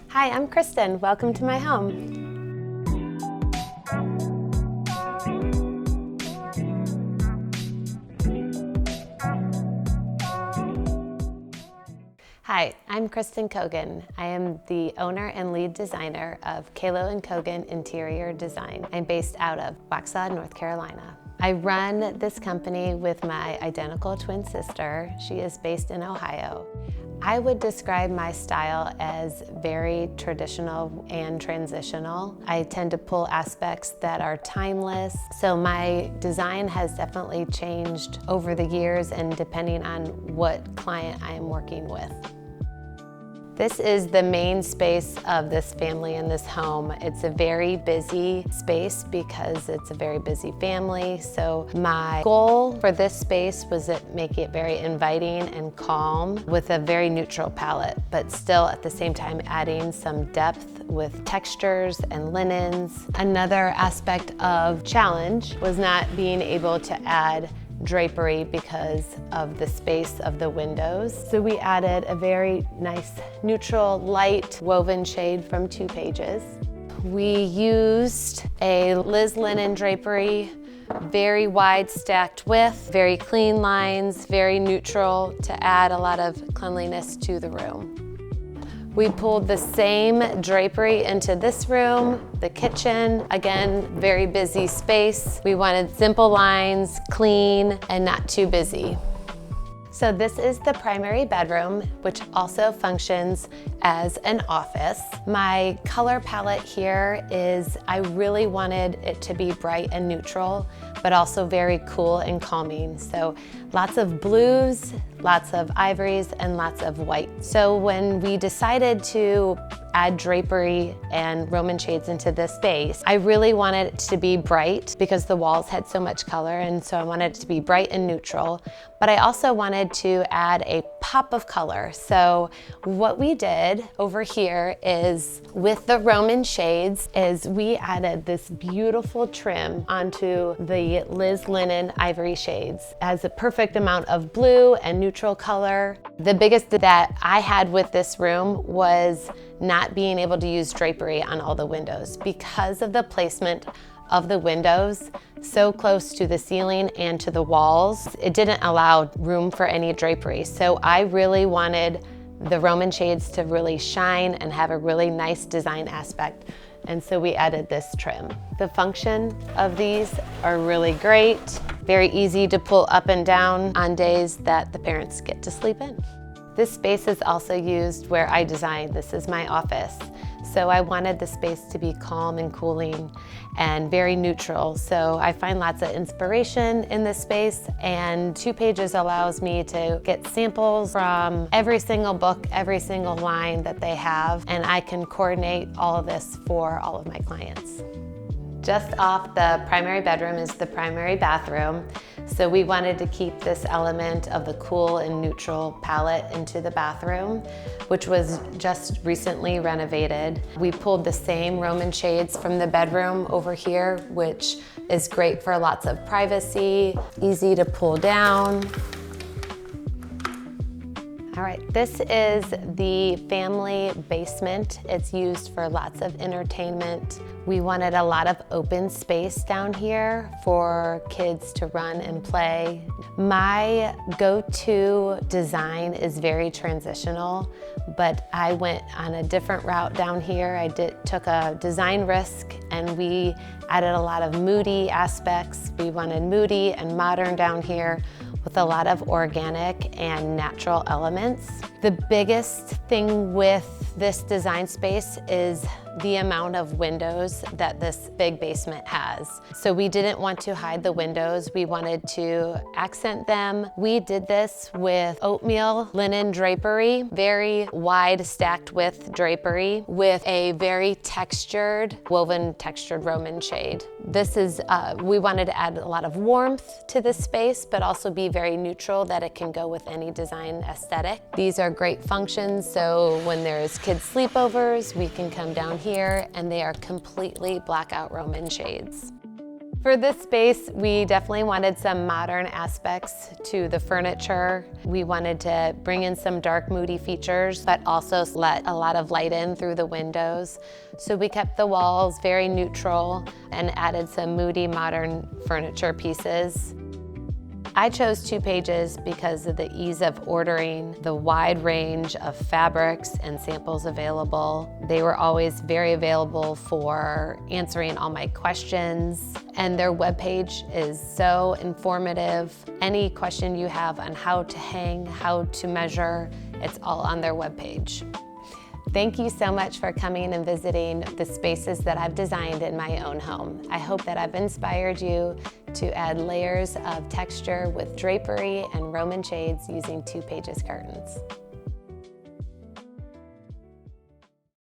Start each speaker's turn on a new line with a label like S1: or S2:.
S1: Hi, I'm Kristin. Welcome to my home. Hi, I'm Kristin Cogan. I am the owner and lead designer of Calo Cogan Interior Design. I'm based out of Waxhaw, North Carolina. I run this company with my identical twin sister. She is based in Ohio. I would describe my style as very traditional and transitional. I tend to pull aspects that are timeless. So my design has definitely changed over the years and depending on what client I am working with. This is the main space of this family in this home. It's a very busy space because it's a very busy family. So my goal for this space was to make it very inviting and calm with a very neutral palette, but still at the same time adding some depth with textures and linens. Another aspect of challenge was not being able to add drapery because of the space of the windows. So we added a very nice neutral light woven shade from 2 Pages. We used a Liz linen drapery, very wide stacked width, very clean lines, very neutral to add a lot of cleanliness to the room. We pulled the same drapery into this room, the kitchen. Again, very busy space. We wanted simple lines, clean, and not too busy. So this is the primary bedroom, which also functions as an office. My color palette here is, I really wanted it to be bright and neutral, but also very cool and calming. So lots of blues, lots of ivories, and lots of white. So when we decided to add drapery and Roman shades into this space, I really wanted it to be bright because the walls had so much color, and so I wanted it to be bright and neutral, but I also wanted to add a pop of color. So what we did over here is, with the Roman shades, is we added this beautiful trim onto the Liz linen ivory shades as a perfect amount of blue and neutral color. The biggest that I had with this room was not being able to use drapery on all the windows because of the placement of the windows so close to the ceiling and to the walls. It didn't allow room for any drapery. So I really wanted the Roman shades to really shine and have a really nice design aspect. And so we added this trim. The function of these are really great. Very easy to pull up and down on days that the parents get to sleep in. This space is also used where I design. This is my office. So I wanted the space to be calm and cooling and very neutral. So I find lots of inspiration in this space, and 2 Pages allows me to get samples from every single book, every single line that they have, and I can coordinate all of this for all of my clients. Just off the primary bedroom is the primary bathroom. So we wanted to keep this element of the cool and neutral palette into the bathroom, which was just recently renovated. We pulled the same Roman shades from the bedroom over here, which is great for lots of privacy, easy to pull down. All right, this is the family basement. It's used for lots of entertainment. We wanted a lot of open space down here for kids to run and play. My go-to design is very transitional, but I went on a different route down here. I took a design risk, and we added a lot of Moody aspects. We wanted Moody and modern down here, with a lot of organic and natural elements. The biggest thing with this design space is the amount of windows that this big basement has. So we didn't want to hide the windows. We wanted to accent them. We did this with oatmeal linen drapery, very wide stacked width drapery with a very textured, woven textured Roman shade. This is, we wanted to add a lot of warmth to this space, but also be very neutral, that it can go with any design aesthetic. These are great functions, so when there's kids sleepovers, we can come down here and they are completely blackout Roman shades. For this space, we definitely wanted some modern aspects to the furniture. We wanted to bring in some dark, moody features, but also let a lot of light in through the windows. So we kept the walls very neutral and added some moody, modern furniture pieces. I chose 2 Pages because of the ease of ordering, the wide range of fabrics and samples available. They were always very available for answering all my questions, and their webpage is so informative. Any question you have on how to hang, how to measure, it's all on their webpage. Thank you so much for coming and visiting the spaces that I've designed in my own home. I hope that I've inspired you to add layers of texture with drapery and Roman shades using 2 Pages curtains.